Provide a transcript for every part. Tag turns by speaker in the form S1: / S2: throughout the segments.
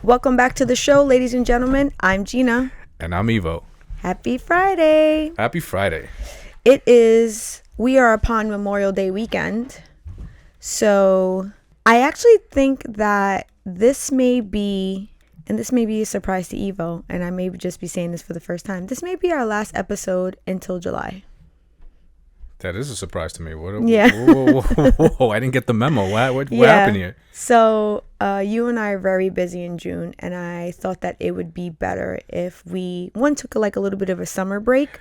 S1: Welcome back to the show, ladies and gentlemen. I'm Jeanna.
S2: And I'm Evo.
S1: Happy Friday.
S2: Happy Friday.
S1: We are upon Memorial Day weekend. So I actually think that this may be a surprise to Evo, and I may just be saying this for the first time. This may be our last episode until July.
S2: That is a surprise to me.
S1: Yeah.
S2: Whoa, I didn't get the memo. What happened here?
S1: So you and I are very busy in June, and I thought that it would be better if we took a little bit of a summer break,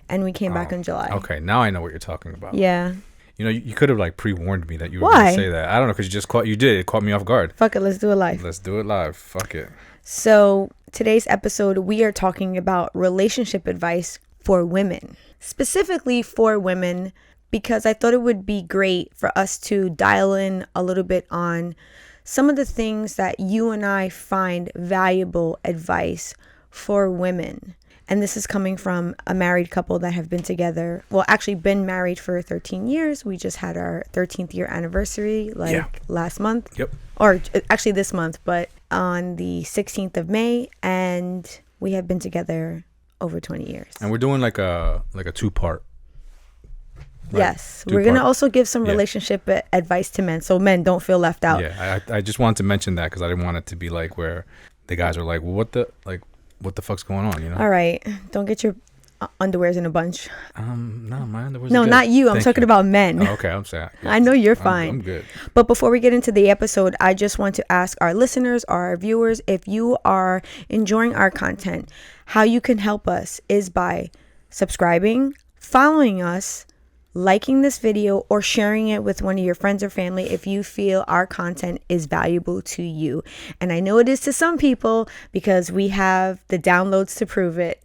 S1: and we came back in July.
S2: Okay, now I know what you're talking about.
S1: Yeah.
S2: You know, you could have pre-warned me that you were going to say that. I don't know, because it caught me off guard.
S1: Fuck it, let's do it live.
S2: Let's do it live. Fuck it.
S1: So today's episode, we are talking about relationship advice for women. Specifically for women, because I thought it would be great for us to dial in a little bit on some of the things that you and I find valuable advice for women. And this is coming from a married couple that have been together, been married for 13 years. We just had our 13th year anniversary last month.
S2: Yep.
S1: Or actually this month, but on the 16th of May. And we have been together over 20 years.
S2: And we're doing like a two-part. Right?
S1: Yes. We're going to also give some relationship advice to men. So men, don't feel left out.
S2: Yeah, I just wanted to mention that because I didn't want it to be where the guys are what the fuck's going on, you know?
S1: All right. Don't get your underwears in a bunch.
S2: No, my underwears
S1: No,
S2: are good.
S1: not you. I'm talking about men.
S2: Oh, okay, I'm sorry.
S1: I know you're fine.
S2: I'm good.
S1: But before we get into the episode, I just want to ask our listeners, our viewers, if you are enjoying our content, how you can help us is by subscribing, following us, liking this video, or sharing it with one of your friends or family if you feel our content is valuable to you. And I know it is to some people because we have the downloads to prove it.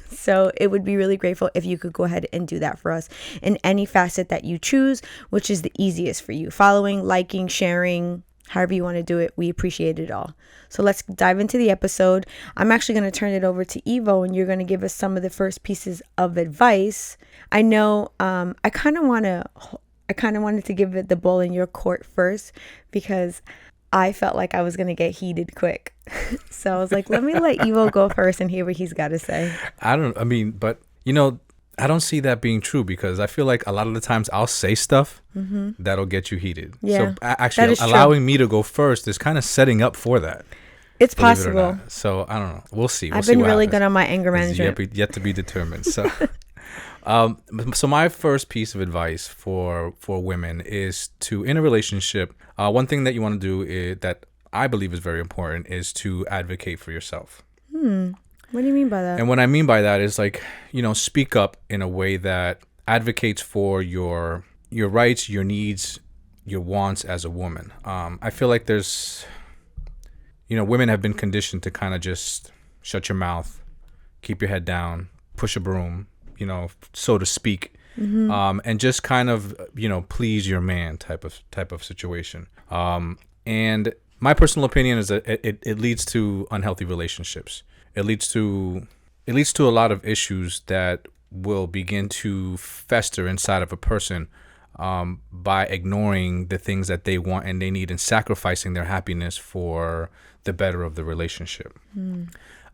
S1: So it would be really grateful if you could go ahead and do that for us in any facet that you choose, which is the easiest for you. Following, liking, sharing, however you want to do it, we appreciate it all. So let's dive into the episode. I'm actually going to turn it over to Evo, and you're going to give us some of the first pieces of advice. I know I kind of wanted to give it the ball in your court first because I felt like I was going to get heated quick. So I was like, let me let Evo go first and hear what he's got to say.
S2: I don't see that being true because I feel like a lot of the times I'll say stuff that'll get you heated.
S1: Yeah,
S2: so actually allowing me to go first is kind of setting up for that.
S1: It's possible.
S2: So I don't know. We'll see.
S1: I've been really good on my anger management.
S2: Yet to be determined. So, so my first piece of advice for women is to, in a relationship, one thing that you want to do that I believe is very important is to advocate for yourself.
S1: What do you mean by that?
S2: And what I mean by that is speak up in a way that advocates for your rights, your needs, your wants as a woman. I feel like there's, women have been conditioned to kind of just shut your mouth, keep your head down, push a broom, so to speak, and just kind of, please your man type of situation. And my personal opinion is that it leads to unhealthy relationships. It leads to a lot of issues that will begin to fester inside of a person by ignoring the things that they want and they need and sacrificing their happiness for the better of the relationship.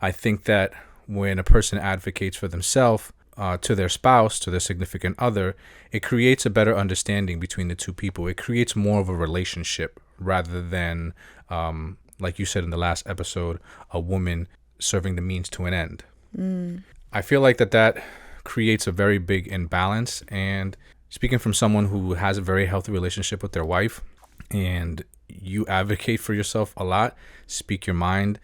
S2: I think that when a person advocates for themselves, to their spouse, to their significant other, it creates a better understanding between the two people. It creates more of a relationship rather than, like you said in the last episode, a woman serving the means to an end. I feel like that creates a very big imbalance. And speaking from someone who has a very healthy relationship with their wife, and you advocate for yourself a lot, speak your mind,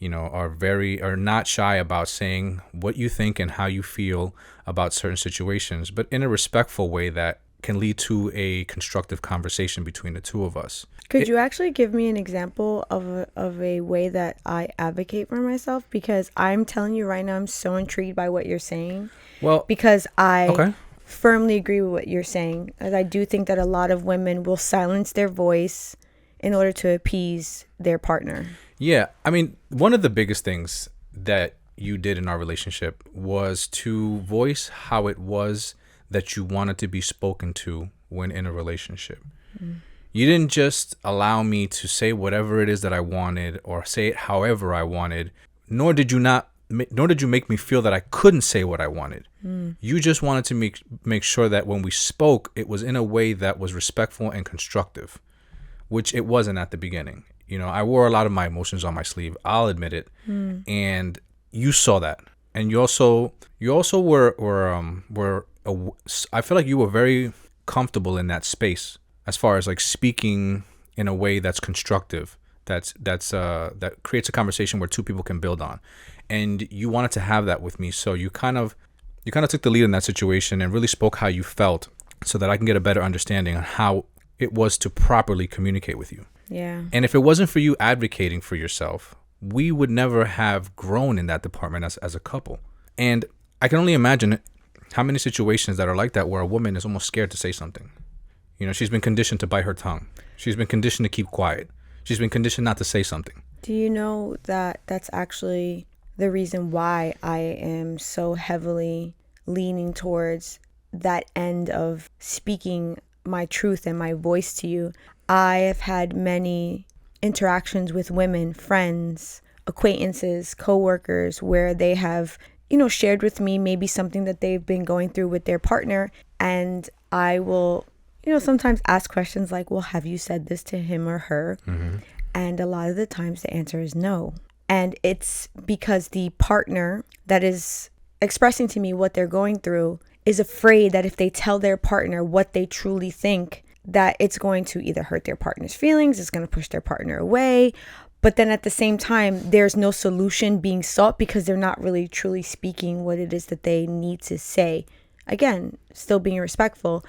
S2: are not shy about saying what you think and how you feel about certain situations, but in a respectful way that can lead to a constructive conversation between the two of us.
S1: Could you actually give me an example of a way that I advocate for myself? Because I'm telling you right now, I'm so intrigued by what you're saying. Well, because I firmly agree with what you're saying. As I do think that a lot of women will silence their voice in order to appease their partner.
S2: Yeah. I mean, one of the biggest things that you did in our relationship was to voice how it was that you wanted to be spoken to when in a relationship. You didn't just allow me to say whatever it is that I wanted or say it however I wanted, nor did you make me feel that I couldn't say what I wanted. You just wanted to make sure that when we spoke, it was in a way that was respectful and constructive, which it wasn't at the beginning. I wore a lot of my emotions on my sleeve. I'll admit it. And you saw that. And you also were I feel like you were very comfortable in that space as far as like speaking in a way that's constructive, that creates a conversation where two people can build on. And you wanted to have that with me, so you kind of took the lead in that situation and really spoke how you felt, so that I can get a better understanding on how it was to properly communicate with you.
S1: Yeah.
S2: And if it wasn't for you advocating for yourself, we would never have grown in that department as a couple. And I can only imagine how many situations that are like that, where a woman is almost scared to say something. She's been conditioned to bite her tongue. She's been conditioned to keep quiet. She's been conditioned not to say something.
S1: Do you know that that's actually the reason why I am so heavily leaning towards that end of speaking my truth and my voice to you? I have had many interactions with women, friends, acquaintances, coworkers, where they have, shared with me maybe something that they've been going through with their partner. And I will, sometimes ask questions like, well, have you said this to him or her? Mm-hmm. And a lot of the times the answer is no. And it's because the partner that is expressing to me what they're going through is afraid that if they tell their partner what they truly think, that it's going to either hurt their partner's feelings, it's going to push their partner away. But then at the same time, there's no solution being sought because they're not really truly speaking what it is that they need to say. Again, still being respectful.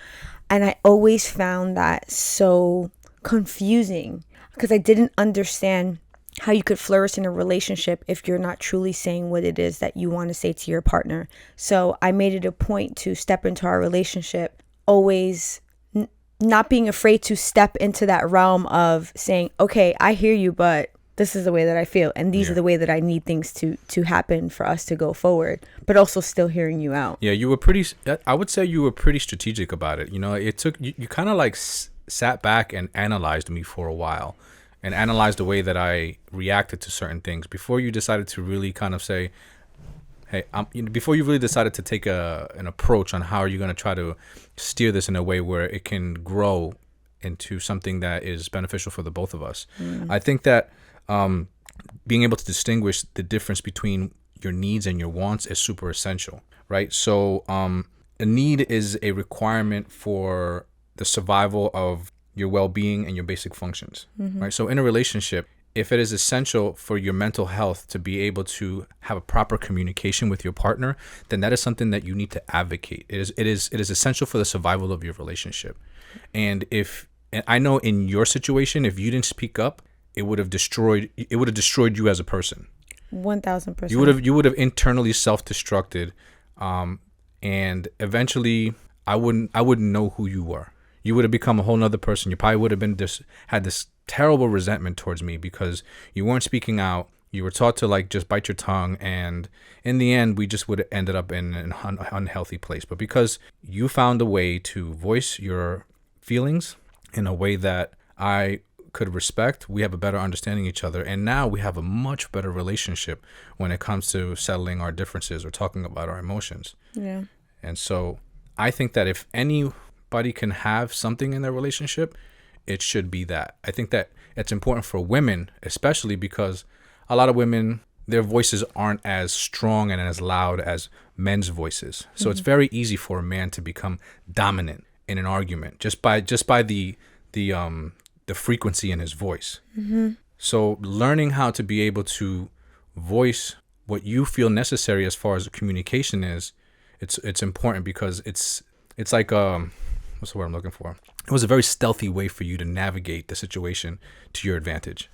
S1: And I always found that so confusing because I didn't understand how you could flourish in a relationship if you're not truly saying what it is that you want to say to your partner. So I made it a point to step into our relationship always not being afraid to step into that realm of saying, okay, I hear you, but this is the way that I feel. And these are the way that I need things to happen for us to go forward, but also still hearing you out.
S2: Yeah, I would say you were pretty strategic about it. It took, you kind of like sat back and analyzed me for a while and analyzed the way that I reacted to certain things before you decided to really kind of say, hey, before you really decided to take an approach on how you're going to try to steer this in a way where it can grow into something that is beneficial for the both of us. I think that being able to distinguish the difference between your needs and your wants is super essential, right? So a need is a requirement for the survival of your well-being and your basic functions, right? So in a relationship, if it is essential for your mental health to be able to have a proper communication with your partner, then that is something that you need to advocate. It is essential for the survival of your relationship. And I know in your situation, if you didn't speak up, it would have destroyed you as a person.
S1: 1,000%.
S2: You would have internally self-destructed, and eventually I wouldn't know who you were. You would have become a whole nother person. You probably would have had this terrible resentment towards me because you weren't speaking out. You were taught to like just bite your tongue, and in the end, we just would have ended up in an unhealthy place. But because you found a way to voice your feelings in a way that I could respect, we have a better understanding of each other, and now we have a much better relationship when it comes to settling our differences or talking about our emotions.
S1: Yeah.
S2: And so I think that if anybody can have something in their relationship, it should be that. I think that it's important for women, especially because a lot of women, their voices aren't as strong and as loud as men's voices. So it's very easy for a man to become dominant in an argument just by the frequency in his voice. So learning how to be able to voice what you feel necessary as far as communication is, it's important because it's like what's the word I'm looking for? It was a very stealthy way for you to navigate the situation to your advantage.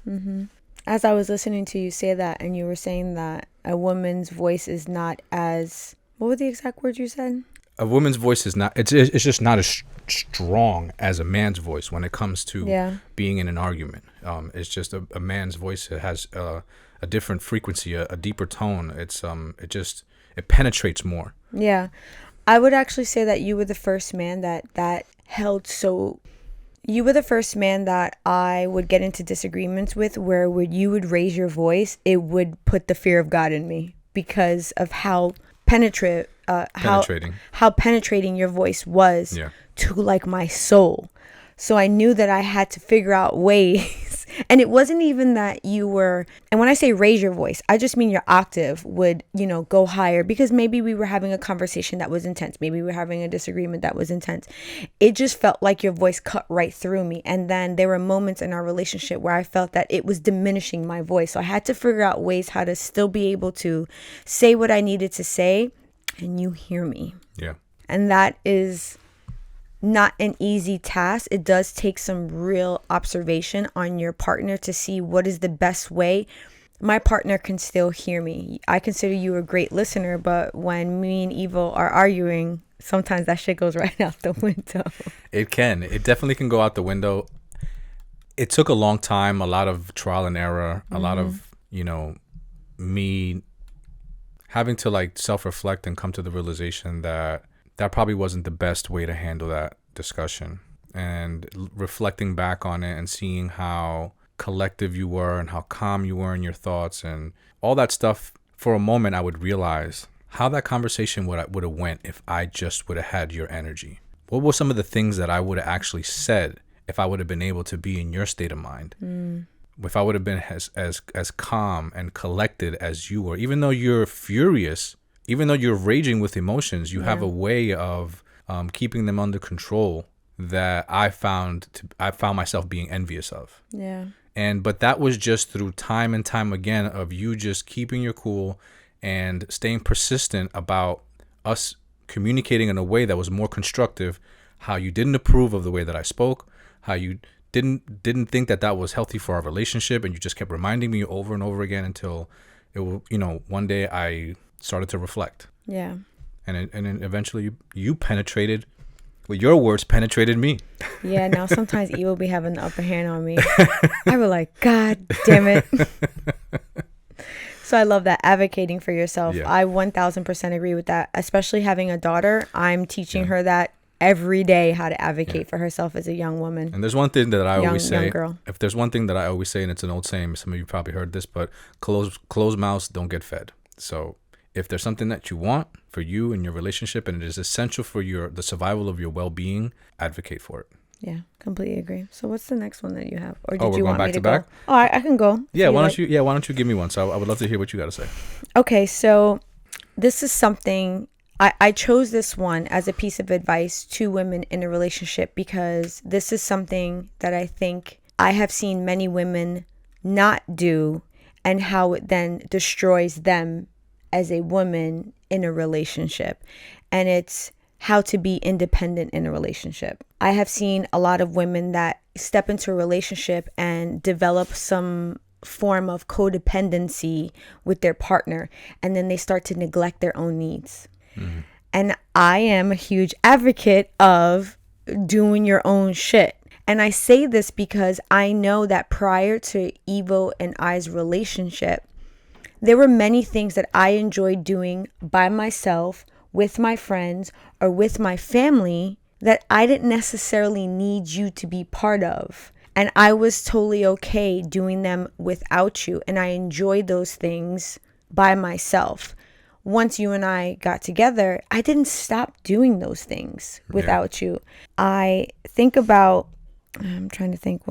S1: As I was listening to you say that, and you were saying that a woman's voice is not as, what were the exact words you said?
S2: A woman's voice is not, it's just not as strong as a man's voice when it comes to being in an argument. It's just a man's voice. It has a different frequency, a deeper tone. It penetrates more. Yeah.
S1: I would actually say that you were the first man that held so You were the first man that I would get into disagreements with where when you would raise your voice, it would put the fear of God in me because of how
S2: Penetrating.
S1: how penetrating your voice was
S2: Yeah.
S1: to like my soul. So I knew that I had to figure out ways. And it wasn't even that you were, and when I say raise your voice, I just mean your octave would, go higher because maybe we were having a conversation that was intense. Maybe we were having a disagreement that was intense. It just felt like your voice cut right through me. And then there were moments in our relationship where I felt that it was diminishing my voice. So I had to figure out ways how to still be able to say what I needed to say and you hear me.
S2: Yeah.
S1: And that is not an easy task. It does take some real observation on your partner to see what is the best way. My partner can still hear me. I consider you a great listener, but when me and Evil are arguing, sometimes that shit goes right out the window.
S2: It can. It definitely can go out the window. It took a long time, a lot of trial and error, a lot of, me having to like self-reflect and come to the realization that probably wasn't the best way to handle that discussion, and reflecting back on it and seeing how collective you were and how calm you were in your thoughts and all that stuff. For a moment, I would realize how that conversation would have went if I just would have had your energy. What were some of the things that I would have actually said if I would have been able to be in your state of mind? If I would have been as calm and collected as you were, even though you're furious, even though you're raging with emotions, you have a way of keeping them under control that I found myself being envious of.
S1: Yeah.
S2: But that was just through time and time again of you just keeping your cool and staying persistent about us communicating in a way that was more constructive, how you didn't approve of the way that I spoke, how you didn't think that was healthy for our relationship, and you just kept reminding me over and over again until it will, one day I started to reflect.
S1: Yeah.
S2: And then eventually you penetrated, with your words, penetrated me.
S1: Yeah, now sometimes Evil be having the upper hand on me. I was like, God damn it. So I love that, advocating for yourself.
S2: Yeah.
S1: I 1000% agree with that, especially having a daughter. I'm teaching her that every day, how to advocate for herself as a young woman.
S2: And there's one thing that I always say,
S1: young girl.
S2: If there's one thing that I always say, and it's an old saying, some of you probably heard this, but closed mouths don't get fed. So if there's something that you want for you and your relationship, and it is essential for the survival of your well-being, advocate for it.
S1: Yeah, completely agree. So what's the next one that you have? Or
S2: we're
S1: you
S2: going
S1: want me
S2: back
S1: to
S2: to back?
S1: go? Oh, I can go.
S2: Yeah, why don't you give me one? So I would love to hear what you got to say.
S1: Okay, so this is something, I chose this one as a piece of advice to women in a relationship because this is something that I think I have seen many women not do, and how it then destroys them as a woman in a relationship. And it's how to be independent in a relationship. I have seen a lot of women that step into a relationship and develop some form of codependency with their partner, and then they start to neglect their own needs. Mm-hmm. And I am a huge advocate of doing your own shit. And I say this because I know that prior to Evo and I's relationship, there were many things that I enjoyed doing by myself, with my friends, or with my family that I didn't necessarily need you to be part of. And I was totally okay doing them without you. And I enjoyed those things by myself. Once you and I got together, I didn't stop doing those things without you. I think about, I'm trying to think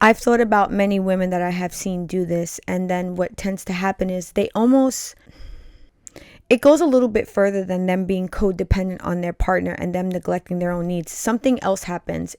S1: I've thought about many women that I have seen do this. And then what tends to happen is it goes a little bit further than them being codependent on their partner and them neglecting their own needs. Something else happens.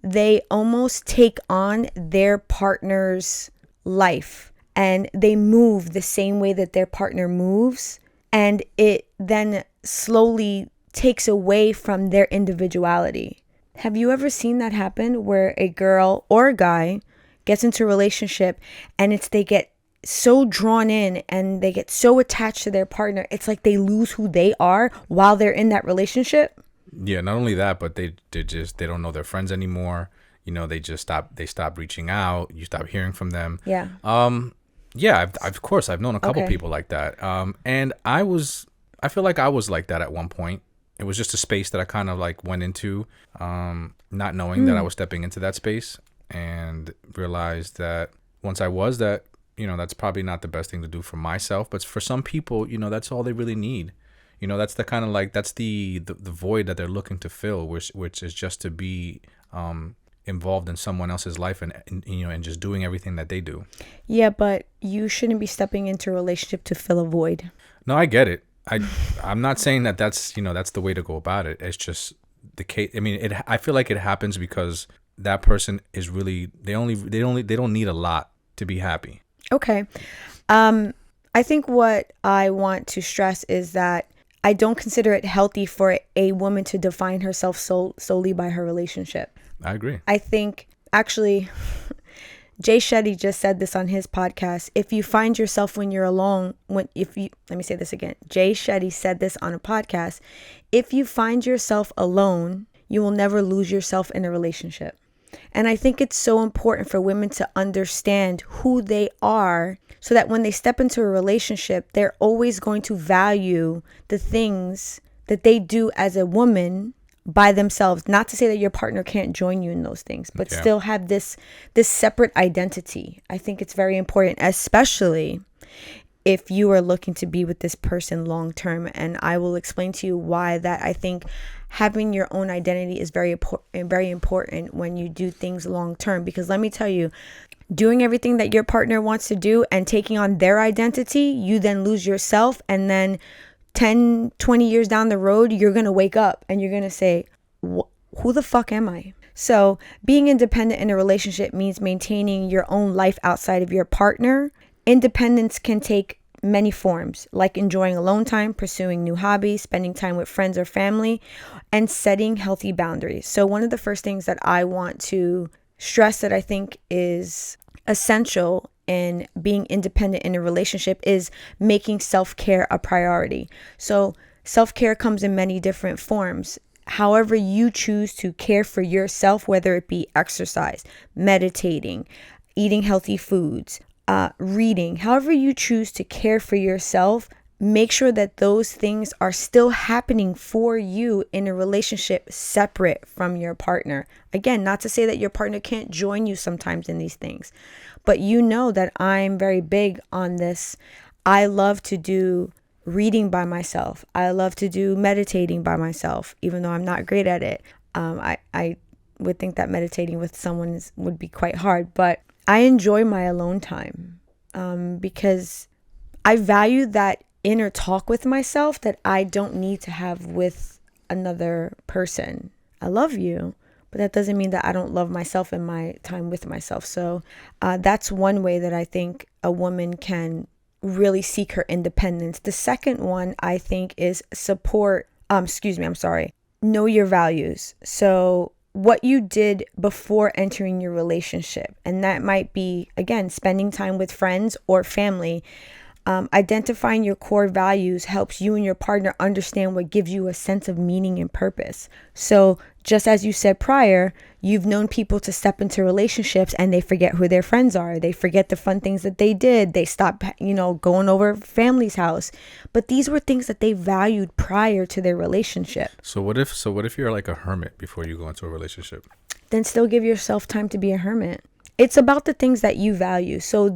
S1: They almost take on their partner's life, and they move the same way that their partner moves. And it then slowly takes away from their individuality. Have you ever seen that happen where a girl or a guy gets into a relationship and they get so drawn in and they get so attached to their partner, it's like they lose who they are while they're in that relationship?
S2: Yeah, not only that, but they don't know their friends anymore. They stop reaching out. You stop hearing from them.
S1: Yeah.
S2: Yeah, of course I've known a couple people like that. And I feel like I was like that at one point. it was just a space that I kind of like went into, not knowing that I was stepping into that space, and realized that once I was that, that's probably not the best thing to do for myself, but for some people, that's all they really need. That's the kind of like, that's the void that they're looking to fill, which is just to be involved in someone else's life, and just doing everything that they do.
S1: Yeah, but you shouldn't be stepping into a relationship to fill a void.
S2: No, I get it. I'm not saying that that's the way to go about it. It's just the case. I mean, I feel like it happens because that person is really, they don't need a lot to be happy.
S1: Okay. I think what I want to stress is that I don't consider it healthy for a woman to define herself solely by her relationship.
S2: I agree.
S1: I think, actually, Jay Shetty just said this on his podcast. If you find yourself when you're alone, let me say this again. Jay Shetty said this on a podcast. If you find yourself alone, you will never lose yourself in a relationship. And I think it's so important for women to understand who they are, so that when they step into a relationship, they're always going to value the things that they do as a woman by themselves. Not to say that your partner can't join you in those things, but still have this separate identity. I think it's very important, especially if you are looking to be with this person long term. And I will explain to you why that I think having your own identity is very important when you do things long term. Because let me tell you, doing everything that your partner wants to do and taking on their identity, you then lose yourself, and then 10, 20 years down the road, you're going to wake up and you're going to say, who the fuck am I? So being independent in a relationship means maintaining your own life outside of your partner. Independence can take many forms, like enjoying alone time, pursuing new hobbies, spending time with friends or family, and setting healthy boundaries. So one of the first things that I want to stress that I think is essential in being independent in a relationship is making self-care a priority. So self-care comes in many different forms. However you choose to care for yourself, whether it be exercise, meditating, eating healthy foods, reading, however you choose to care for yourself, make sure that those things are still happening for you in a relationship separate from your partner. Again, not to say that your partner can't join you sometimes in these things, but you know that I'm very big on this. I love to do reading by myself. I love to do meditating by myself, even though I'm not great at it. I would think that meditating with someone would be quite hard, but I enjoy my alone time because I value that inner talk with myself that I don't need to have with another person. I love you, but that doesn't mean that I don't love myself and my time with myself. So that's one way that I think a woman can really seek her independence. The second one I think is know your values. So what you did before entering your relationship, and that might be, again, spending time with friends or family. Identifying your core values helps you and your partner understand what gives you a sense of meaning and purpose. So just as you said prior, you've known people to step into relationships and they forget who their friends are. They forget the fun things that they did. They stop, going over family's house. But these were things that they valued prior to their relationship.
S2: So what if you're like a hermit before you go into a relationship?
S1: Then still give yourself time to be a hermit. It's about the things that you value. So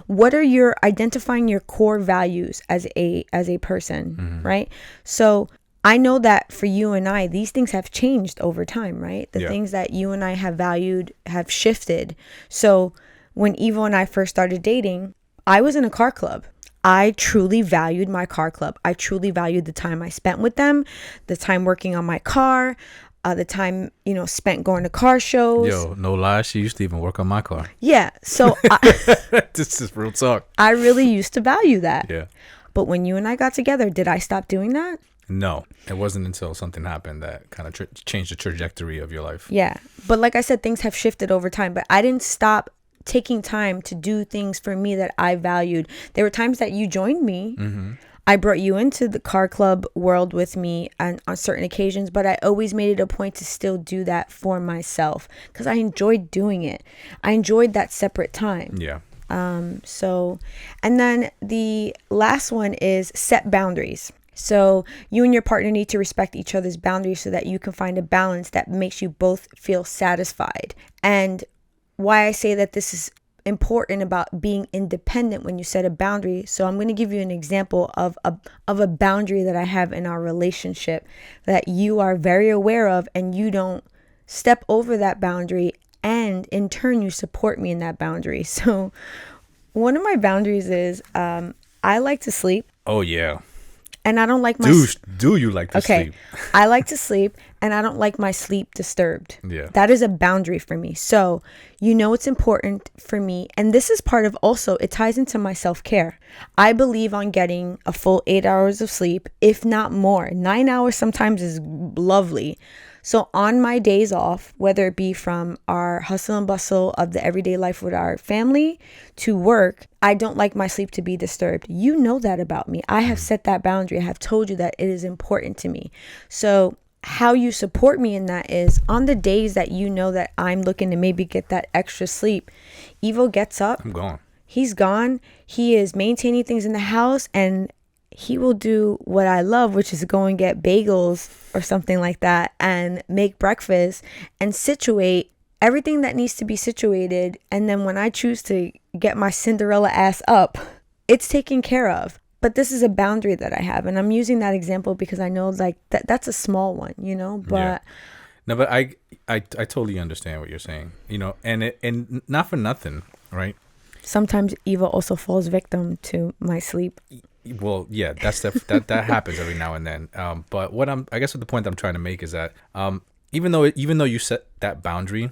S1: what are your identifying your core values as a person, right? So I know that for you and I, these things have changed over time, right? The things that you and I have valued have shifted. So when Evo and I first started dating, I was in a car club. I truly valued my car club. I truly valued the time I spent with them, the time working on my car, the time, spent going to car shows.
S2: Yo, no lie, she used to even work on my car.
S1: Yeah. So
S2: this is real talk.
S1: I really used to value that.
S2: Yeah.
S1: But when you and I got together, did I stop doing that?
S2: No, it wasn't until something happened that kind of changed the trajectory of your life.
S1: Yeah. But like I said, things have shifted over time, but I didn't stop taking time to do things for me that I valued. There were times that you joined me. Mm-hmm. I brought you into the car club world with me on certain occasions, but I always made it a point to still do that for myself because I enjoyed doing it. I enjoyed that separate time.
S2: Yeah.
S1: And then the last one is set boundaries. So you and your partner need to respect each other's boundaries so that you can find a balance that makes you both feel satisfied. And why I say that this is important about being independent when you set a boundary. So I'm going to give you an example of a boundary that I have in our relationship that you are very aware of, and you don't step over that boundary, and in turn you support me in that boundary. So one of my boundaries is I like to sleep.
S2: Oh yeah.
S1: And I don't like my
S2: do you like to sleep?
S1: I like to sleep, and I don't like my sleep disturbed.
S2: Yeah.
S1: That is a boundary for me. So, it's important for me. And this is part of also, it ties into my self-care. I believe on getting a full 8 hours of sleep, if not more. 9 hours sometimes is lovely. So on my days off, whether it be from our hustle and bustle of the everyday life with our family to work, I don't like my sleep to be disturbed. You know that about me. I have set that boundary. I have told you that it is important to me. So how you support me in that is on the days that you know that I'm looking to maybe get that extra sleep, Evo gets up.
S2: I'm gone.
S1: He's gone. He is maintaining things in the house, and he will do what I love, which is go and get bagels or something like that and make breakfast and situate everything that needs to be situated. And then when I choose to get my Cinderella ass up, it's taken care of. But this is a boundary that I have. And I'm using that example because I know like that's a small one, but
S2: yeah. No, but I totally understand what you're saying, and not for nothing, right?
S1: Sometimes Eva also falls victim to my sleep.
S2: Well, yeah, that happens every now and then. But I guess what the point I'm trying to make is that even though you set that boundary,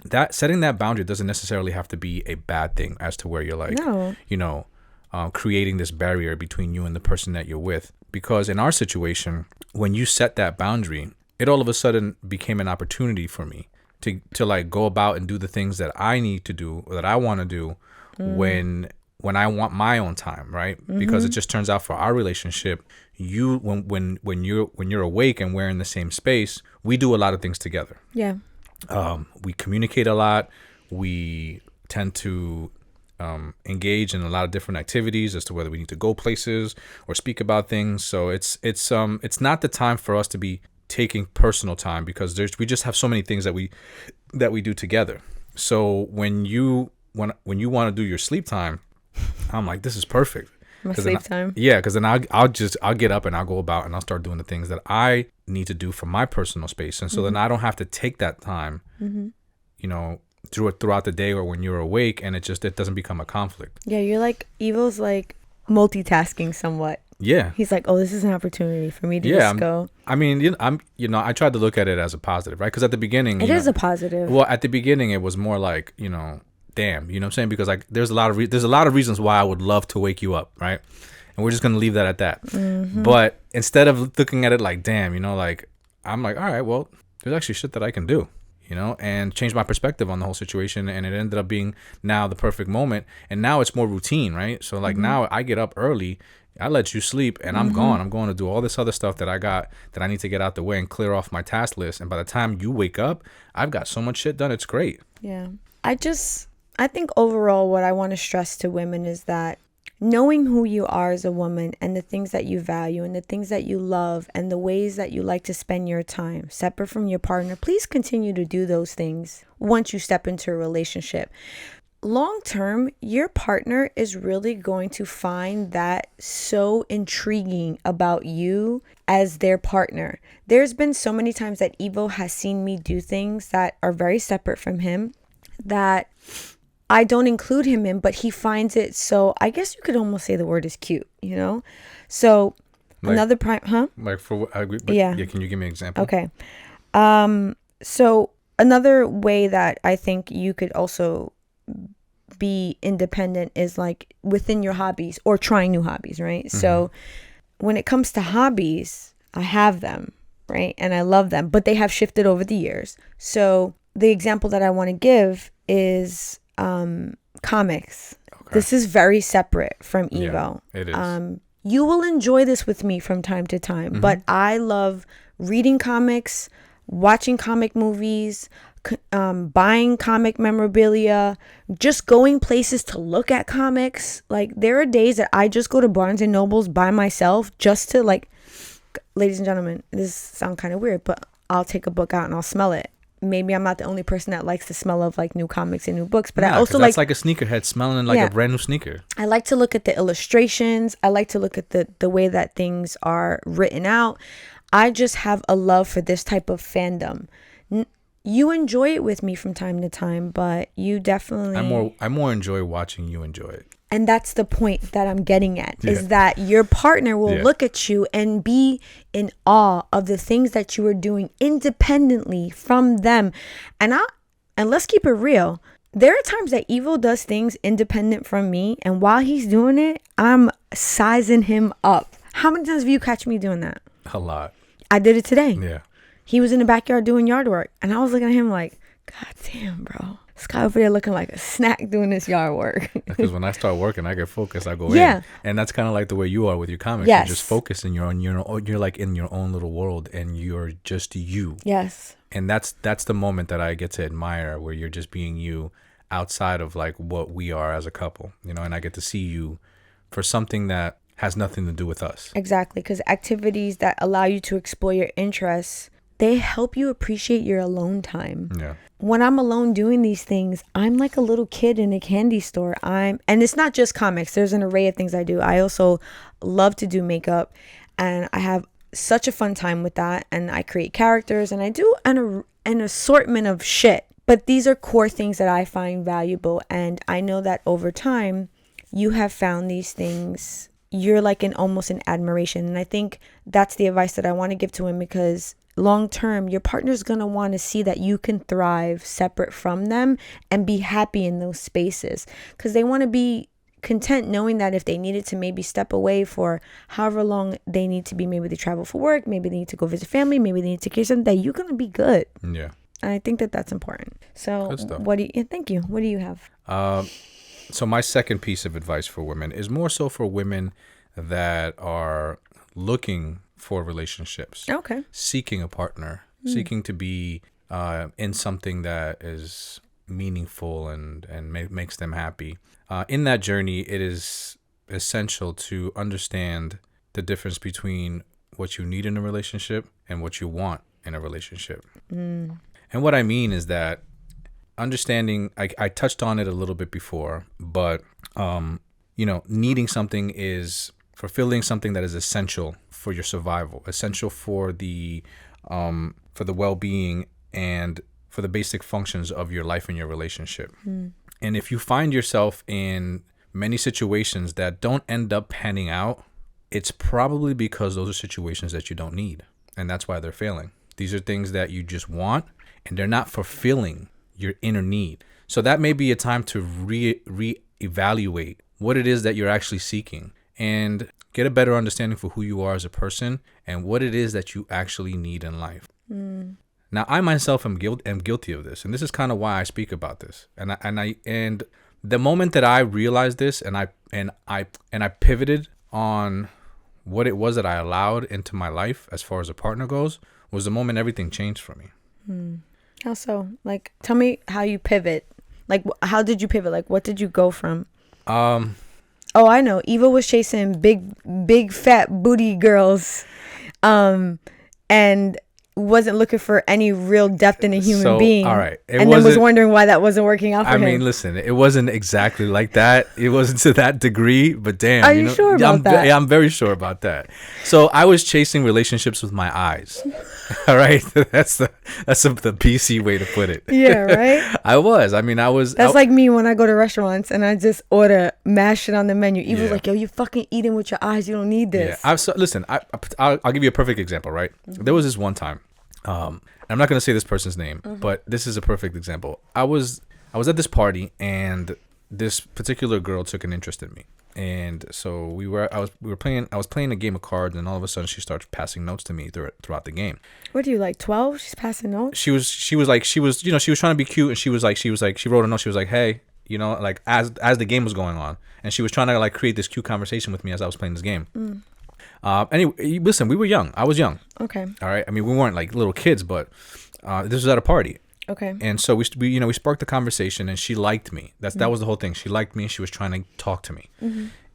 S2: that setting that boundary doesn't necessarily have to be a bad thing as to where you're like, creating this barrier between you and the person that you're with. Because in our situation, when you set that boundary, it all of a sudden became an opportunity for me to like go about and do the things that I need to do or that I want to do when I want my own time, right? Because it just turns out for our relationship, when you're awake and we're in the same space, we do a lot of things together.
S1: Yeah.
S2: We communicate a lot. We tend to engage in a lot of different activities as to whether we need to go places or speak about things. So it's not the time for us to be taking personal time because we just have so many things that we do together. So when you want to do your sleep time, I'm like, this is perfect.
S1: My sleep time.
S2: Yeah, because then I'll get up and I'll go about and I'll start doing the things that I need to do for my personal space, and so then I don't have to take that time, throughout the day or when you're awake, and it doesn't become a conflict.
S1: Yeah, you're like Evil's like multitasking somewhat.
S2: Yeah,
S1: he's like, oh, this is an opportunity for me to just go.
S2: I mean, I tried to look at it as a positive, right? Because at the beginning,
S1: it is a positive.
S2: Well, at the beginning, it was more like, damn, you know what I'm saying? Because like there's a lot of reasons why I would love to wake you up, right? And we're just gonna leave that at that. But instead of looking at it like, damn, like I'm like, all right, well, there's actually shit that I can do, and change my perspective on the whole situation. And it ended up being now the perfect moment. And now it's more routine, right? So like now I get up early, I let you sleep, and I'm gone. I'm going to do all this other stuff that I need to get out the way and clear off my task list. And by the time you wake up, I've got so much shit done. It's great.
S1: Yeah. I think overall what I want to stress to women is that knowing who you are as a woman and the things that you value and the things that you love and the ways that you like to spend your time separate from your partner, please continue to do those things once you step into a relationship. Long term, your partner is really going to find that so intriguing about you as their partner. There's been so many times that Evo has seen me do things that are very separate from him that I don't include him in, but he finds it so, I guess you could almost say the word is cute, So like, another
S2: Like for
S1: yeah.
S2: Can you give me an example?
S1: Okay. So another way that I think you could also be independent is like within your hobbies or trying new hobbies, right? So when it comes to hobbies, I have them, right? And I love them, but they have shifted over the years. So the example that I want to give is comics. Okay. This is very separate from Evo.
S2: Yeah, it is.
S1: You will enjoy this with me from time to time, but I love reading comics. watching comic movies, buying comic memorabilia, just going places to look at comics. Like, there are days that I just go to Barnes and Nobles by myself just to, like, ladies and gentlemen, this sounds kind of weird, but I'll take a book out and I'll smell it. Maybe I'm not the only person that likes the smell of like new comics and new books, but I also
S2: that's like a sneakerhead smelling like a brand new sneaker.
S1: I like to look at the illustrations. I like to look at the way that things are written out. I just have a love for this type of fandom. You enjoy it with me from time to time, but you definitely...
S2: I more enjoy watching you enjoy it.
S1: And that's the point that I'm getting at, is that your partner will look at you and be in awe of the things that you are doing independently from them. And let's keep it real. There are times that Evo does things independent from me, and while he's doing it, I'm sizing him up. How many times have you catch me doing that?
S2: A lot.
S1: I did it today.
S2: Yeah.
S1: He was in the backyard doing yard work, and I was looking at him like, God damn, bro. This guy over there looking like a snack doing this yard work.
S2: Because when I start working, I get focused. I go in. And that's kind of like the way you are with your comics.
S1: Yes.
S2: You're just focused and you're like in your own little world, and you're just you.
S1: Yes.
S2: And that's the moment that I get to admire, where you're just being you outside of like what we are as a couple, and I get to see you for something that has nothing to do with us.
S1: Exactly. Because activities that allow you to explore your interests, they help you appreciate your alone time.
S2: Yeah.
S1: When I'm alone doing these things, I'm like a little kid in a candy store. And it's not just comics. There's an array of things I do. I also love to do makeup, and I have such a fun time with that. And I create characters, and I do an assortment of shit. But these are core things that I find valuable. And I know that over time, you have found these things. You're like almost an admiration. And I think that's the advice that I want to give to him, because long term, your partner's going to want to see that you can thrive separate from them and be happy in those spaces, because they want to be content knowing that if they needed to maybe step away for however long they need to be, maybe they travel for work, maybe they need to go visit family, maybe they need to take care of something, that you're going to be good.
S2: Yeah.
S1: And I think that that's important. So thank you. What do you have?
S2: So my second piece of advice for women is more so for women that are looking for relationships.
S1: Okay.
S2: Seeking a partner, seeking to be in something that is meaningful and makes them happy. In that journey, it is essential to understand the difference between what you need in a relationship and what you want in a relationship. And what I mean is that understanding, I touched on it a little bit before, but needing something is fulfilling something that is essential for your survival, essential for the well-being and for the basic functions of your life and your relationship. And if you find yourself in many situations that don't end up panning out, it's probably because those are situations that you don't need, and that's why they're failing. These are things that you just want, and they're not fulfilling your inner need. So that may be a time to reevaluate what it is that you're actually seeking, and get a better understanding for who you are as a person and what it is that you actually need in life. Now, I myself am guilty of this, and this is kind of why I speak about this. And the moment that I realized this, and I pivoted on what it was that I allowed into my life as far as a partner goes, was the moment everything changed for me.
S1: How so? Like, tell me how you pivot. Like, how did you pivot? Like, what did you go from? Oh, I know. Eva was chasing big fat booty girls, and wasn't looking for any real depth in a human being. All right. And then was wondering why that wasn't working out for him.
S2: I mean, listen, it wasn't exactly like that. It wasn't to that degree, but damn.
S1: Are you sure about that?
S2: Yeah, I'm very sure about that. So I was chasing relationships with my eyes. All right. That's the PC way to put it.
S1: Yeah, right?
S2: I was. I mean,
S1: That's like me when I go to restaurants and I just order mash shit on the menu. Eva's like, yo, you fucking eating with your eyes. You don't need this.
S2: Yeah. Listen, I'll give you a perfect example, right? There was this one time. I'm not going to say this person's name, but this is a perfect example. I was at this party, and this particular girl took an interest in me. And so I was playing a game of cards, and all of a sudden she starts passing notes to me throughout the game.
S1: What are you, like 12? She's passing notes?
S2: She was trying to be cute, and she wrote a note. She was like, hey, like as the game was going on, and she was trying to like create this cute conversation with me as I was playing this game. Anyway, listen, we were young. I was young.
S1: Okay.
S2: All right. I mean, we weren't like little kids, but this was at a party.
S1: Okay.
S2: And so we sparked the conversation, and she liked me. That was the whole thing. She liked me. She was trying to talk to me,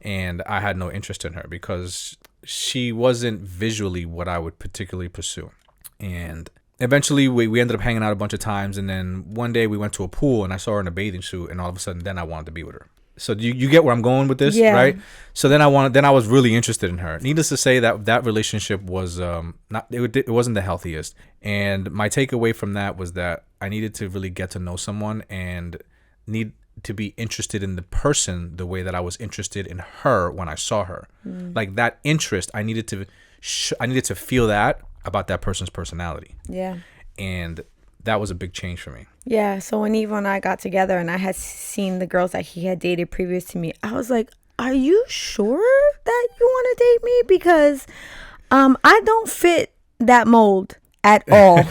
S2: and I had no interest in her because she wasn't visually what I would particularly pursue. And eventually, we ended up hanging out a bunch of times, and then one day we went to a pool, and I saw her in a bathing suit, and all of a sudden, then I wanted to be with her. So you get where I'm going with this, right? So then I was really interested in her. Needless to say, that relationship was it wasn't the healthiest. And my takeaway from that was that I needed to really get to know someone and need to be interested in the person the way that I was interested in her when I saw her. Like that interest, I needed to feel that about that person's personality.
S1: Yeah. And
S2: that was a big change for me.
S1: Yeah, so when Eva and I got together and I had seen the girls that he had dated previous to me, I was like, are you sure that you want to date me? Because I don't fit that mold at all.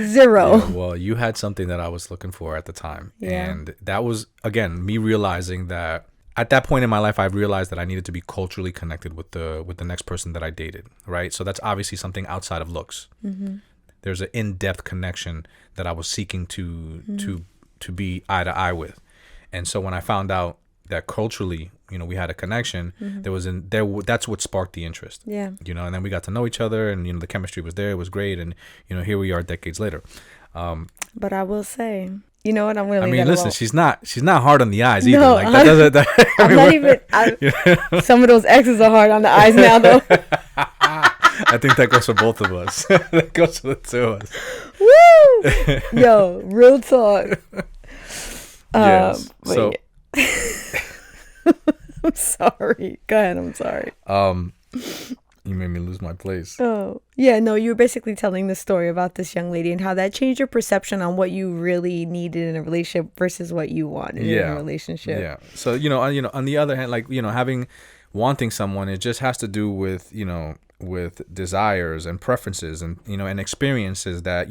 S1: Zero.
S2: Yeah, well, you had something that I was looking for at the time. Yeah. And that was, again, me realizing that at that point in my life, I realized that I needed to be culturally connected with the next person that I dated, right? So that's obviously something outside of looks. There's an in-depth connection that I was seeking to be eye to eye with. And so when I found out that culturally, we had a connection, that's what sparked the interest. Yeah. And then we got to know each other, and the chemistry was there. It was great, and here we are decades later.
S1: But I will say, you know what, I'm really.
S2: I mean, listen, she's not hard on the eyes either.
S1: No,
S2: like that doesn't.
S1: I'm not even. Some of those exes are hard on the eyes now, though.
S2: I think that goes for both of us. That goes for the two of us.
S1: Woo! Yo, real talk.
S2: Yes. So.
S1: I'm sorry. Go ahead. I'm sorry.
S2: You made me lose my place.
S1: Oh, yeah. No, you were basically telling the story about this young lady and how that changed your perception on what you really needed in a relationship versus what you wanted in a relationship.
S2: Yeah. So, on the other hand, like, wanting someone, it just has to do with, with desires and preferences and, and experiences that,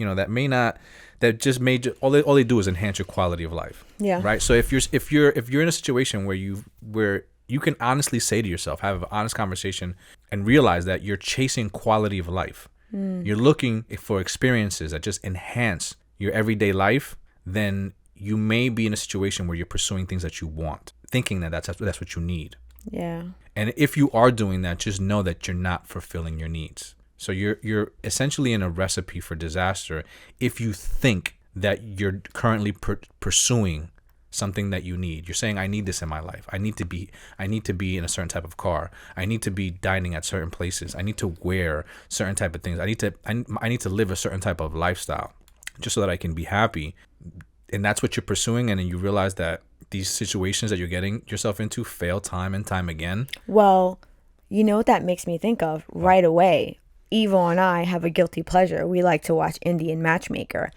S2: all they do is enhance your quality of life. Yeah. Right. So if you're in a situation where you can honestly say to yourself, have an honest conversation and realize that you're chasing quality of life. You're looking for experiences that just enhance your everyday life, then you may be in a situation where you're pursuing things that you want, thinking that that's what you need. Yeah. And if you are doing that, just know that you're not fulfilling your needs. So you're essentially in a recipe for disaster if you think that you're currently pursuing something that you need. You're saying, I need this in my life. I need to be in a certain type of car. I need to be dining at certain places. I need to wear certain type of things. I need to live a certain type of lifestyle just so that I can be happy. And that's what you're pursuing. And then you realize that these situations that you're getting yourself into fail time and time again. Well,
S1: you know what that makes me think of right away? Evo and I have a guilty pleasure. We like to watch Indian Matchmaker.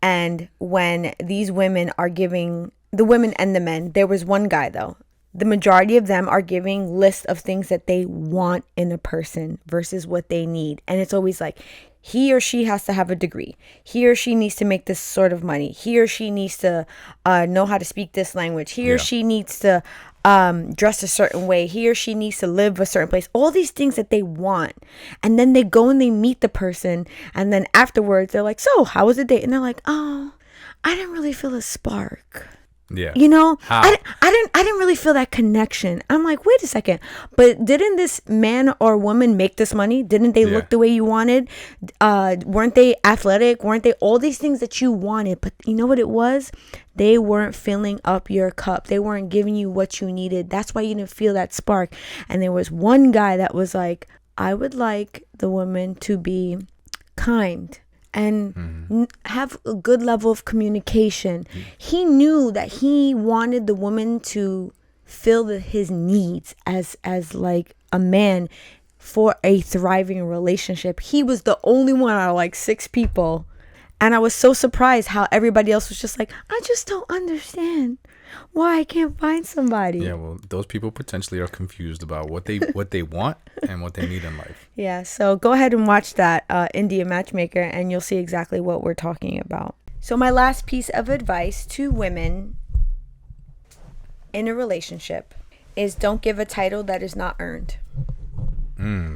S1: And when these women are giving, the women and the men, there was one guy though. The majority of them are giving lists of things that they want in a person versus what they need. And it's always like, he or she has to have a degree. He or she needs to make this sort of money. He or she needs to know how to speak this language. He or she needs to dress a certain way. He or she needs to live a certain place. All these things that they want. And then they go and they meet the person. And then afterwards, they're like, so how was the date? And they're like, oh, I didn't really feel a spark. Yeah. I didn't really feel that connection. I'm like, wait a second. But didn't this man or woman make this money? Didn't they look the way you wanted? Weren't they athletic? Weren't they all these things that you wanted? But you know what it was? They weren't filling up your cup. They weren't giving you what you needed. That's why you didn't feel that spark. And there was one guy that was like, I would like the woman to be kind and have a good level of communication. He knew that he wanted the woman to fill his needs as like a man for a thriving relationship. He was the only one out of like 6 people. And I was so surprised how everybody else was just like, I just don't understand why I can't find somebody.
S2: Yeah, well, those people potentially are confused about what they want and what they need in life.
S1: Yeah, so go ahead and watch that India Matchmaker and you'll see exactly what we're talking about. So my last piece of advice to women in a relationship is don't give a title that is not earned.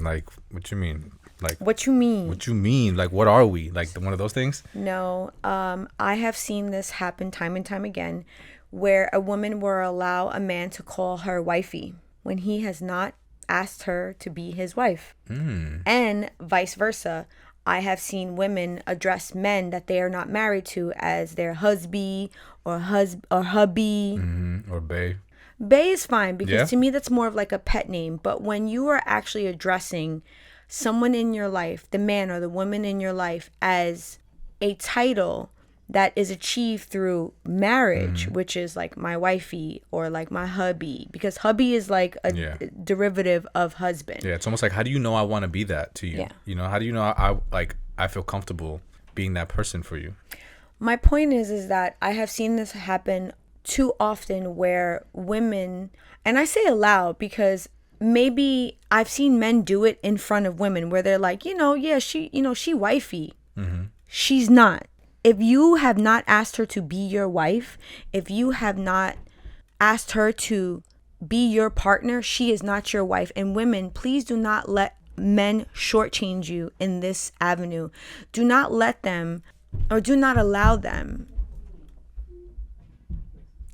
S2: Like, what you mean? Like,
S1: What you mean?
S2: what you mean? Like, what are we? Like, one of those things?
S1: No, I have seen this happen time and time again, where a woman will allow a man to call her wifey when he has not asked her to be his wife, and vice versa. I have seen women address men that they are not married to as their husby or hubby.
S2: Or bae.
S1: Bae is fine because
S2: Yeah.
S1: to me that's more of like a pet name. But when you are actually addressing someone in your life, the man or the woman in your life, as a title that is achieved through marriage, which is like my wifey or like my hubby, because hubby is like a
S2: Yeah.
S1: derivative of husband.
S2: Yeah, it's almost like, how do you know I want to be that to you?
S1: Yeah.
S2: You know, how do you know I feel comfortable being that person for you?
S1: My point is that I have seen this happen too often where women, and I say aloud because maybe I've seen men do it in front of women where they're like, yeah, she wifey. She's not. If you have not asked her to be your wife, if you have not asked her to be your partner, she is not your wife. And women, please do not let men shortchange you in this avenue. Do not let them, or do not allow them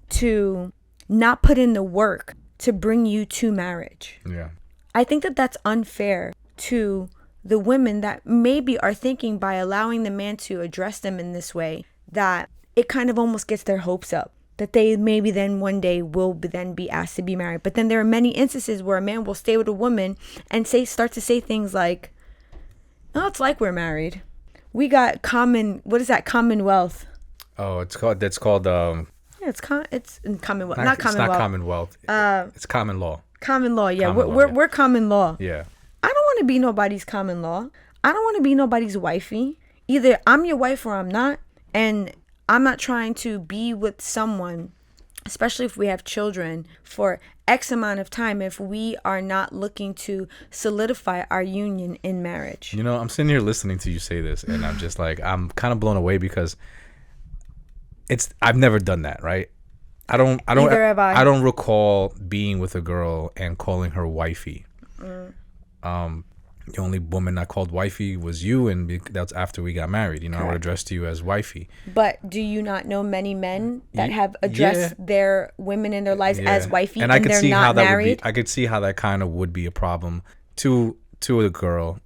S1: to not put in the work to bring you to marriage.
S2: Yeah.
S1: I think that that's unfair to the women that maybe are thinking by allowing the man to address them in this way, that it kind of almost gets their hopes up that they maybe then one day will then be asked to be married. But then there are many instances where a man will stay with a woman and start to say things like, oh, it's like we're married. We got Commonwealth.
S2: Oh, it's called
S1: Yeah, it's in Commonwealth. Not
S2: It's
S1: Commonwealth.
S2: not Commonwealth. It's common law.
S1: Common law, yeah.
S2: Common law,
S1: We're common law.
S2: Yeah.
S1: I don't want to be nobody's common law. I don't want to be nobody's wifey. Either I'm your wife or I'm not. And I'm not trying to be with someone, especially if we have children, for X amount of time if we are not looking to solidify our union in marriage.
S2: You know, I'm sitting here listening to you say this, and I'm just like, I'm kind of blown away because I've never done that, right?
S1: Neither have I.
S2: I don't recall being with a girl and calling her wifey. The only woman I called wifey was you, and that's after we got married. You know, I would address you as wifey.
S1: But do you not know many men that have addressed their women in their lives as wifey, and
S2: I could
S1: they're
S2: see
S1: not
S2: how that
S1: married?
S2: would be. I could see how that kind of would be a problem to a girl,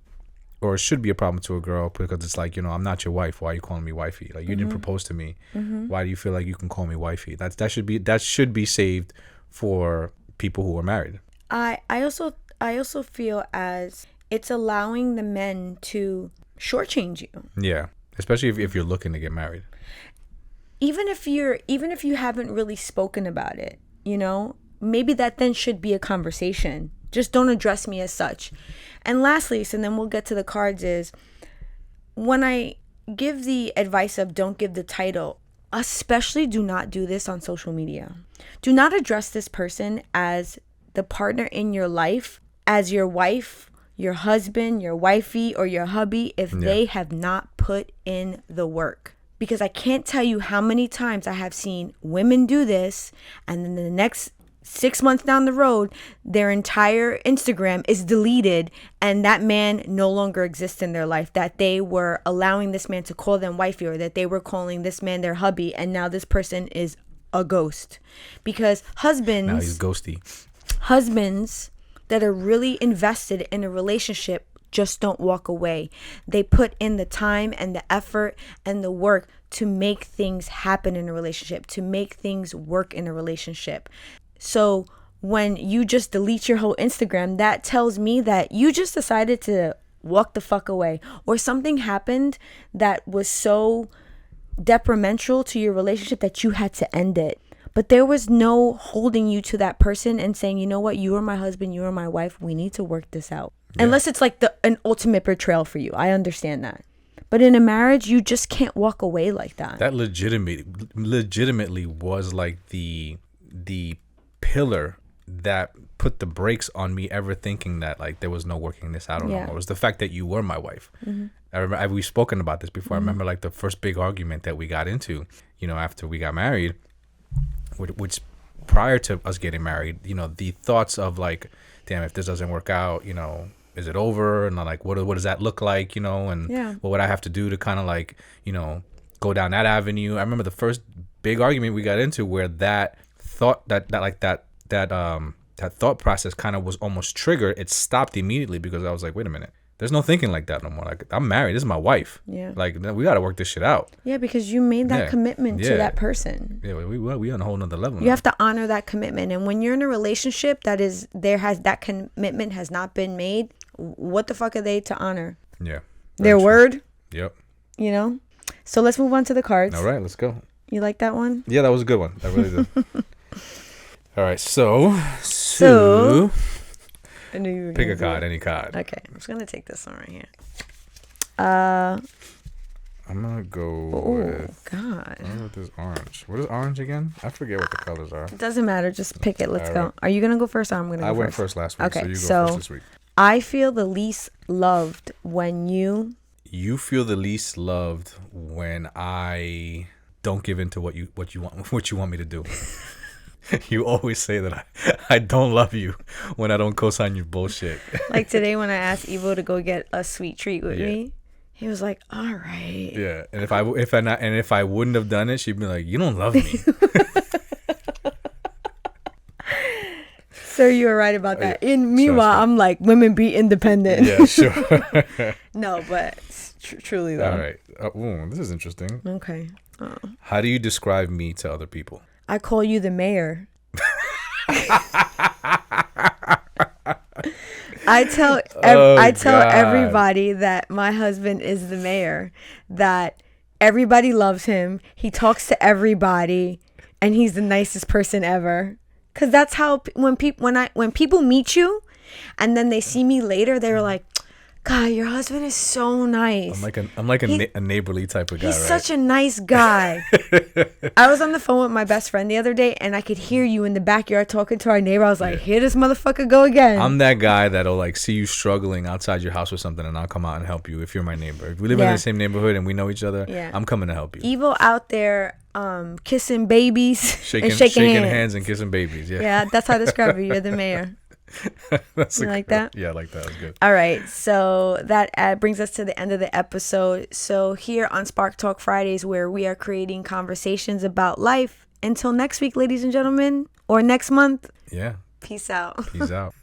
S2: or it should be a problem to a girl, because it's like, I'm not your wife. Why are you calling me wifey? Like, you didn't propose to me. Why do you feel like you can call me wifey? That should be saved for people who are married.
S1: I also feel as it's allowing the men to shortchange you.
S2: Yeah, especially if you're looking to get married.
S1: Even if you haven't really spoken about it, maybe that then should be a conversation. Just don't address me as such. And lastly, so then we'll get to the cards, is when I give the advice of don't give the title, especially do not do this on social media. Do not address this person as the partner in your life, as your wife, your husband, your wifey, or your hubby if they have not put in the work. Because I can't tell you how many times I have seen women do this, and then the next 6 months down the road, their entire Instagram is deleted and that man no longer exists in their life, that they were allowing this man to call them wifey, or that they were calling this man their hubby, and now this person is a ghost. Because husbands...
S2: Now he's ghosty.
S1: Husbands that are really invested in a relationship just don't walk away. They put in the time and the effort and the work to make things happen in a relationship, to make things work in a relationship. So when you just delete your whole Instagram, that tells me that you just decided to walk the fuck away, or something happened that was so detrimental to your relationship that you had to end it. But there was no holding you to that person and saying, you know what, you are my husband, you are my wife, we need to work this out. Yeah. Unless it's like an ultimate betrayal for you. I understand that. But in a marriage, you just can't walk away like that.
S2: That legitimately was like the pillar that put the brakes on me ever thinking that like there was no working this out. It was the fact that you were my wife. I remember we've spoken about this before. I remember like the first big argument that we got into, after we got married, which prior to us getting married, the thoughts of like, damn, if this doesn't work out, is it over? And like, what does that look like? You know, and what would I have to do to kind of like, you know, go down that avenue? I remember the first big argument we got into where that thought that thought process kind of was almost triggered. It stopped immediately because I was like, wait a minute. There's no thinking like that no more. Like, I'm married. This is my wife. Yeah. Like, we got to work this shit out.
S1: Yeah, because you made that commitment to that person.
S2: Yeah, we on a whole nother level.
S1: You have to honor that commitment. And when you're in a relationship that commitment has not been made, what the fuck are they to honor?
S2: Yeah.
S1: Their word?
S2: Yep.
S1: You know? So let's move on to the cards.
S2: All right, let's go.
S1: You like that one?
S2: Yeah, that was a good one. I really did. All right, so
S1: I knew you were
S2: pick a card, any card.
S1: Okay, I'm just gonna take this one right here.
S2: I'm gonna go
S1: with. God.
S2: I'm with this orange. What is orange again? I forget what the colors are.
S1: It doesn't matter. Just pick it. Let's go. Right. Are you gonna go first, or I'm gonna go first?
S2: I went first last week.
S1: Okay,
S2: so you go first this week.
S1: I feel the least loved when you.
S2: You feel the least loved when I don't give in to what you want me to do. You always say that I don't love you when I don't co-sign your bullshit.
S1: Like today when I asked Evo to go get a sweet treat with me, he was like, "All right."
S2: Yeah, and if I wouldn't have done it, she'd be like, "You don't love me."
S1: So you were right about that. Meanwhile, I'm like, women be independent.
S2: Yeah, sure.
S1: No, but truly though.
S2: All right. This is interesting.
S1: Okay.
S2: How do you describe me to other people?
S1: I call you the mayor. I tell everybody that my husband is the mayor, that everybody loves him. He talks to everybody, and he's the nicest person ever. Cause that's how when people meet you, and then they see me later, they're like, God, your husband is so nice.
S2: I'm like a neighborly type of guy.
S1: He's such a nice guy. I was on the phone with my best friend the other day, and I could hear you in the backyard talking to our neighbor. I was like, here this motherfucker go again.
S2: I'm that guy that'll like see you struggling outside your house or something, and I'll come out and help you if you're my neighbor. If we live in the same neighborhood and we know each other, I'm coming to help you.
S1: Evil out there kissing babies, shaking
S2: hands and kissing babies.
S1: Yeah, that's how I describe you. You're the mayor.
S2: That's
S1: you like that?
S2: Yeah, I like that. That's good.
S1: All right, so that brings us to the end of the episode. So here on Spark Talk Fridays, where we are creating conversations about life. Until next week, ladies and gentlemen, or next month.
S2: Yeah.
S1: Peace out.
S2: Peace out.